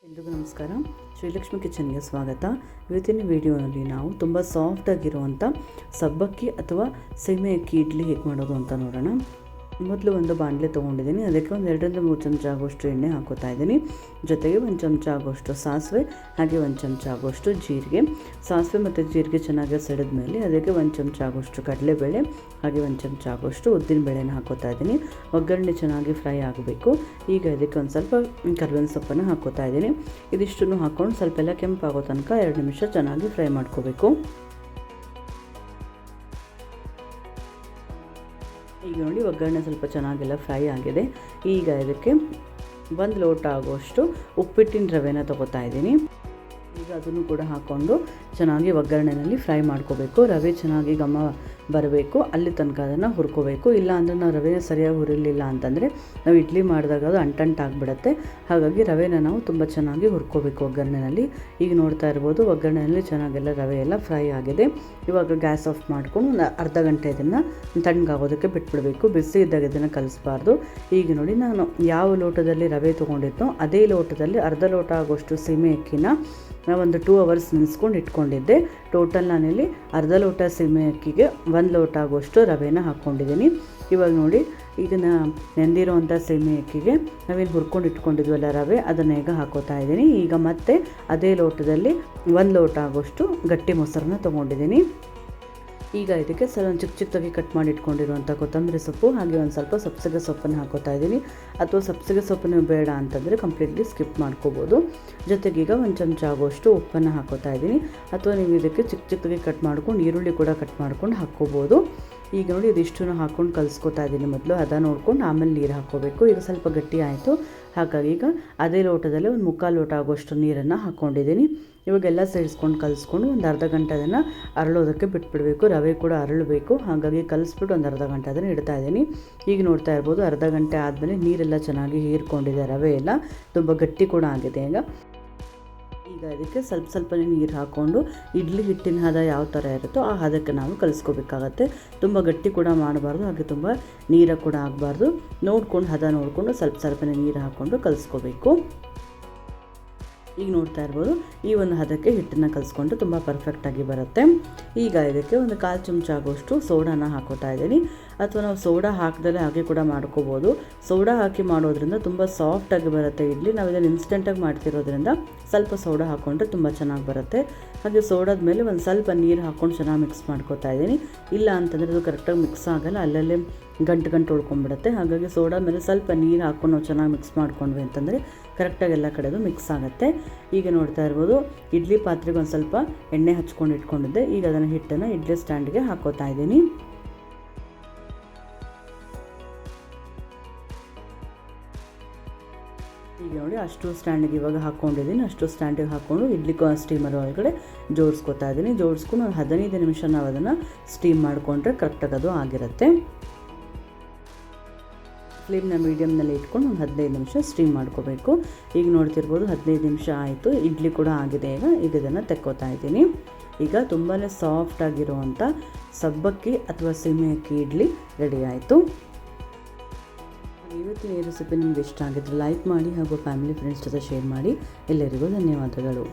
ಎಲ್ರಿಗೂ ನಮಸ್ಕಾರ. ಶ್ರೀಲಕ್ಷ್ಮಿ ಕಿಚನ್ಗೆ ಸ್ವಾಗತ. ಇವತ್ತಿನ ವಿಡಿಯೋನಲ್ಲಿ ನಾವು ತುಂಬ ಸಾಫ್ಟಾಗಿರುವಂಥ ಸಬ್ಬಕ್ಕಿ ಅಥವಾ ಸೀಮೆ ಅಕ್ಕಿ ಇಡ್ಲಿ ಹೇಗೆ ಮಾಡೋದು ಅಂತ ನೋಡೋಣ. ಮೊದಲು ಒಂದು ಬಾಣಲೆ ತೊಗೊಂಡಿದ್ದೀನಿ. ಅದಕ್ಕೆ ಒಂದು 2-3 ಚಮಚ ಆಗೋಷ್ಟು ಎಣ್ಣೆ ಹಾಕೋತಾ ಇದ್ದೀನಿ. ಜೊತೆಗೆ 1 ಚಮಚ ಆಗೋಷ್ಟು ಸಾಸಿವೆ, ಹಾಗೆ 1 ಚಮಚ ಆಗೋಷ್ಟು ಜೀರಿಗೆ. ಸಾಸಿವೆ ಮತ್ತು ಜೀರಿಗೆ ಚೆನ್ನಾಗಿ ಸಿಡಿದ ಮೇಲೆ ಅದಕ್ಕೆ 1 ಚಮಚ ಆಗೋಷ್ಟು ಕಡಲೆಬೇಳೆ, ಹಾಗೆ 1 ಚಮಚ ಆಗೋಷ್ಟು ಉದ್ದಿನಬೇಳೆನ ಹಾಕೋತಾ ಇದ್ದೀನಿ. ಒಗ್ಗರಣೆ ಚೆನ್ನಾಗಿ ಫ್ರೈ ಆಗಬೇಕು. ಈಗ ಇದಕ್ಕೆ ಒಂದು ಸ್ವಲ್ಪ ಕರಿಬೇವಿನ ಸೊಪ್ಪನ್ನು ಹಾಕೋತಾ ಇದ್ದೀನಿ. ಇದಿಷ್ಟನ್ನು ಹಾಕ್ಕೊಂಡು ಸ್ವಲ್ಪ ಎಲ್ಲ ಕೆಂಪಾಗೋ ತನಕ 2 ನಿಮಿಷ ಚೆನ್ನಾಗಿ ಫ್ರೈ ಮಾಡ್ಕೋಬೇಕು. ಈಗ ನೋಡಿ ಒಗ್ಗರಣೆ ಸ್ವಲ್ಪ ಚೆನ್ನಾಗೆಲ್ಲ ಫ್ರೈ ಆಗಿದೆ. ಈಗ ಇದಕ್ಕೆ 1 ಲೋಟ ಆಗುವಷ್ಟು ಉಪ್ಪಿಟ್ಟಿನ ರವೆನ ತೊಗೋತಾ ಇದ್ದೀನಿ. ಈಗ ಅದನ್ನು ಕೂಡ ಹಾಕ್ಕೊಂಡು ಚೆನ್ನಾಗಿ ಒಗ್ಗರಣೆಯಲ್ಲಿ ಫ್ರೈ ಮಾಡ್ಕೋಬೇಕು. ರವೆ ಚೆನ್ನಾಗಿ ಘಮ ಬರಬೇಕು, ಅಲ್ಲಿ ತನಕ ಅದನ್ನು ಹುರ್ಕೋಬೇಕು. ಇಲ್ಲ ಅಂದರೆ ನಾವು ರವೆನ ಸರಿಯಾಗಿ ಹುರಿಲಿಲ್ಲ ಅಂತಂದರೆ ನಾವು ಇಡ್ಲಿ ಮಾಡಿದಾಗ ಅದು ಅಂಟಂಟಾಗಿಬಿಡುತ್ತೆ. ಹಾಗಾಗಿ ರವೆನ ನಾವು ತುಂಬ ಚೆನ್ನಾಗಿ ಹುರ್ಕೋಬೇಕು ಒಗ್ಗರಣೆಯಲ್ಲಿ. ಈಗ ನೋಡ್ತಾ ಇರ್ಬೋದು ಒಗ್ಗರಣೆಯಲ್ಲಿ ಚೆನ್ನಾಗೆಲ್ಲ ರವೆ ಎಲ್ಲ ಫ್ರೈ ಆಗಿದೆ. ಇವಾಗ ಗ್ಯಾಸ್ ಆಫ್ ಮಾಡ್ಕೊಂಡು ಒಂದು ಅರ್ಧ ಗಂಟೆ ಇದನ್ನು ತಣ್ಣಗಾಗೋದಕ್ಕೆ ಬಿಟ್ಬಿಡಬೇಕು. ಬಿಸಿ ಇದ್ದಾಗ ಇದನ್ನು ಕಲಿಸ್ಬಾರ್ದು. ಈಗ ನೋಡಿ ನಾನು ಯಾವ ಲೋಟದಲ್ಲಿ ರವೆ ತೊಗೊಂಡಿದ್ನೋ ಅದೇ ಲೋಟದಲ್ಲಿ ಅರ್ಧ ಲೋಟ ಆಗೋಷ್ಟು ಸೀಮೆ ಅಕ್ಕಿನ ಒಂದು 2 ಅವರ್ಸ್ ನೆನೆಸ್ಕೊಂಡು ಇಟ್ಕೊಂಡಿದ್ದೆ. ಟೋಟಲ್ ನಾನಿಲ್ಲಿ ಅರ್ಧ ಲೋಟ ಸೀಮೆ ಅಕ್ಕಿಗೆ 1 ಲೋಟ ಆಗೋಷ್ಟು ರವೆನ ಹಾಕ್ಕೊಂಡಿದ್ದೀನಿ. ಇವಾಗ ನೋಡಿ ಈಗ ನೆಂದಿರೋವಂಥ ಸೀಮೆ ಅಕ್ಕಿಗೆ ನಾವೇನು ಹುರ್ಕೊಂಡು ಇಟ್ಕೊಂಡಿದ್ವಲ್ಲ ರವೆ, ಅದನ್ನು ಈಗ ಹಾಕೋತಾ ಇದ್ದೀನಿ. ಈಗ ಮತ್ತೆ ಅದೇ ಲೋಟದಲ್ಲಿ 1 ಲೋಟ ಆಗೋಷ್ಟು ಗಟ್ಟಿ ಮೊಸರನ್ನ ತೊಗೊಂಡಿದ್ದೀನಿ. ಈಗ ಇದಕ್ಕೆ ಚಿಕ್ಕದಾಗಿ ಕಟ್ ಮಾಡಿ ಇಟ್ಕೊಂಡಿರುವಂಥ ಕೊತ್ತಂಬರಿ ಸೊಪ್ಪು, ಹಾಗೆ ಒಂದು ಸ್ವಲ್ಪ ಸಬ್ಸಿಗೆ ಸೊಪ್ಪನ್ನು ಹಾಕೋತಾ ಇದ್ದೀನಿ. ಅಥವಾ ಸಬ್ಸಿಗೆ ಸೊಪ್ಪು ನೀವು ಬೇಡ ಅಂತಂದರೆ ಕಂಪ್ಲೀಟ್ಲಿ ಸ್ಕಿಪ್ ಮಾಡ್ಕೋಬೋದು. ಜೊತೆಗೆ ಈಗ 1 ಚಮಚ ಆಗೋಷ್ಟು ಉಪ್ಪನ್ನು ಹಾಕೋತಾ ಇದ್ದೀನಿ. ಅಥವಾ ನೀವು ಇದಕ್ಕೆ ಚಿಕ್ಕದಾಗಿ ಕಟ್ ಮಾಡ್ಕೊಂಡು ಈರುಳ್ಳಿ ಕೂಡ ಕಟ್ ಮಾಡ್ಕೊಂಡು ಹಾಕ್ಕೋಬೋದು. ಈಗ ನೋಡಿ ಇದಿಷ್ಟನ್ನು ಹಾಕ್ಕೊಂಡು ಕಲಿಸ್ಕೊತಾ ಇದ್ದೀನಿ. ಮೊದಲು ಅದ ನೋಡ್ಕೊಂಡು ಆಮೇಲೆ ನೀರು ಹಾಕ್ಕೋಬೇಕು. ಈಗ ಸ್ವಲ್ಪ ಗಟ್ಟಿ ಆಯಿತು. ಹಾಗಾಗಿ ಈಗ ಅದೇ ಲೋಟದಲ್ಲಿ 1/4 ಲೋಟ ಆಗೋಷ್ಟು ನೀರನ್ನು ಹಾಕ್ಕೊಂಡಿದ್ದೀನಿ. ಇವಾಗೆಲ್ಲ ಸೇರಿಸ್ಕೊಂಡು ಕಲಿಸ್ಕೊಂಡು ಒಂದು ಅರ್ಧ ಗಂಟೆ ಅದನ್ನು ಅರಳೋದಕ್ಕೆ ಬಿಟ್ಬಿಡಬೇಕು. ರವೆ ಕೂಡ ಅರಳಬೇಕು. ಹಾಗಾಗಿ ಕಲಿಸ್ಬಿಟ್ಟು ಒಂದು ಅರ್ಧ ಗಂಟೆ ಅದನ್ನು ಇಡ್ತಾ ಇದ್ದೀನಿ. ಈಗ ನೋಡ್ತಾ ಇರ್ಬೋದು ಅರ್ಧ ಗಂಟೆ ಆದಮೇಲೆ ನೀರೆಲ್ಲ ಚೆನ್ನಾಗಿ ಹೀರ್ಕೊಂಡಿದೆ. ರವೆ ಎಲ್ಲ ತುಂಬ ಗಟ್ಟಿ ಕೂಡ ಆಗಿದೆ. ಈಗ ಇದಕ್ಕೆ ಸ್ವಲ್ಪನೇ ನೀರು ಹಾಕ್ಕೊಂಡು ಇಡ್ಲಿ ಹಿಟ್ಟಿನ ಹದ ಯಾವ ಥರ ಇರುತ್ತೋ ಆ ಹದಕ್ಕೆ ನಾವು ಕಲಿಸ್ಕೋಬೇಕಾಗತ್ತೆ. ತುಂಬ ಗಟ್ಟಿ ಕೂಡ ಮಾಡಬಾರ್ದು, ಹಾಗೆ ತುಂಬ ನೀರು ಕೂಡ ಆಗಬಾರ್ದು. ನೋಡ್ಕೊಂಡು ಹದ ನೋಡಿಕೊಂಡು ಸ್ವಲ್ಪನೇ ನೀರು ಹಾಕ್ಕೊಂಡು ಕಲಿಸ್ಕೋಬೇಕು. ಈಗ ನೋಡ್ತಾ ಇರ್ಬೋದು ಈ ಒಂದು ಹದಕ್ಕೆ ಹಿಟ್ಟನ್ನು ಕಲಿಸ್ಕೊಂಡು ತುಂಬ ಪರ್ಫೆಕ್ಟಾಗಿ ಬರುತ್ತೆ. ಈಗ ಇದಕ್ಕೆ ಒಂದು 1/4 ಚಮಚ ಆಗೋಷ್ಟು ಸೋಡಾನ ಹಾಕೋತಾ ಇದ್ದೀನಿ. ಅಥವಾ ನಾವು ಸೋಡಾ ಹಾಕಿದಲ್ಲೇ ಹಾಗೆ ಕೂಡ ಮಾಡ್ಕೋಬೋದು. ಸೋಡಾ ಹಾಕಿ ಮಾಡೋದ್ರಿಂದ ತುಂಬ ಸಾಫ್ಟಾಗಿ ಬರುತ್ತೆ ಇಡ್ಲಿ. ನಾವು ಇದನ್ನು ಇನ್ಸ್ಟೆಂಟಾಗಿ ಮಾಡ್ತಿರೋದ್ರಿಂದ ಸ್ವಲ್ಪ ಸೋಡಾ ಹಾಕ್ಕೊಂಡ್ರೆ ತುಂಬ ಚೆನ್ನಾಗಿ ಬರುತ್ತೆ. ಹಾಗೆ ಸೋಡಾದ ಮೇಲೆ ಒಂದು ಸ್ವಲ್ಪ ನೀರು ಹಾಕ್ಕೊಂಡು ಚೆನ್ನಾಗಿ ಮಿಕ್ಸ್ ಮಾಡ್ಕೋತಾ ಇದ್ದೀನಿ. ಇಲ್ಲ ಅಂತಂದರೆ ಅದು ಕರೆಕ್ಟಾಗಿ ಮಿಕ್ಸ್ ಆಗೋಲ್ಲ, ಅಲ್ಲಲ್ಲೇ ಗಂಟು ಉಳ್ಕೊಂಡ್ಬಿಡುತ್ತೆ. ಹಾಗಾಗಿ ಸೋಡಾ ಮೇಲೆ ಸ್ವಲ್ಪ ನೀರು ಹಾಕ್ಕೊಂಡು ನಾವು ಚೆನ್ನಾಗಿ ಮಿಕ್ಸ್ ಮಾಡ್ಕೊಂಡ್ವಿ ಅಂತಂದರೆ ಕರೆಕ್ಟಾಗಿ ಎಲ್ಲ ಕಡೆದು ಮಿಕ್ಸ್ ಆಗುತ್ತೆ. ಈಗ ನೋಡ್ತಾ ಇರ್ಬೋದು ಇಡ್ಲಿ ಪಾತ್ರೆಗೆ ಒಂದು ಸ್ವಲ್ಪ ಎಣ್ಣೆ ಹಚ್ಕೊಂಡು ಇಟ್ಕೊಂಡಿದ್ದೆ. ಈಗ ಅದನ್ನು ಹಿಟ್ಟನ್ನು ಇಡ್ಲಿ ಸ್ಟ್ಯಾಂಡ್ಗೆ ಹಾಕೋತಾ ಇದ್ದೀನಿ. ಈಗ ನೋಡಿ ಅಷ್ಟು ಸ್ಟ್ಯಾಂಡಿಗೆ ಇವಾಗ ಹಾಕ್ಕೊಂಡಿದ್ದೀನಿ. ಅಷ್ಟು ಸ್ಟ್ಯಾಂಡಿಗೆ ಹಾಕ್ಕೊಂಡು ಇಡ್ಲಿ ಸ್ಟೀಮರ್ ಒಳಗಡೆ ಜೋಡಿಸ್ಕೊತಾ ಇದ್ದೀನಿ. ಜೋಡಿಸ್ಕೊಂಡು ಒಂದು 15 ನಿಮಿಷ ನಾವು ಅದನ್ನು ಸ್ಟೀಮ್ ಮಾಡಿಕೊಂಡ್ರೆ ಕರೆಕ್ಟಾಗಿ ಅದು ಆಗಿರುತ್ತೆ. ಫ್ಲೇಮ್ನ ಮೀಡಿಯಮ್ನಲ್ಲಿ ಇಟ್ಕೊಂಡು ಒಂದು 15 ನಿಮಿಷ ಸ್ಟೀಮ್ ಮಾಡ್ಕೋಬೇಕು. ಈಗ ನೋಡ್ತಿರ್ಬೋದು 15 ನಿಮಿಷ ಆಯಿತು. ಇಡ್ಲಿ ಕೂಡ ಆಗಿದೆ. ಈಗ ಇದನ್ನು ತೆಕ್ಕೋತಾ ಇದ್ದೀನಿ. ಈಗ ತುಂಬಾ ಸಾಫ್ಟಾಗಿರುವಂಥ ಸಬ್ಬಕ್ಕಿ ಅಥವಾ ಸೀಮೆ ಅಕ್ಕಿ ಇಡ್ಲಿ ರೆಡಿ ಆಯಿತು. ಇವತ್ತಿನ ಈ ರೆಸಿಪಿ ನಿಮ್ಗೆ ಇಷ್ಟ ಆಗಿದ್ರೆ ಲೈಕ್ ಮಾಡಿ ಹಾಗೂ ಫ್ಯಾಮಿಲಿ ಫ್ರೆಂಡ್ಸ್ ಜೊತೆ ಶೇರ್ ಮಾಡಿ. ಎಲ್ಲರಿಗೂ ಧನ್ಯವಾದಗಳು.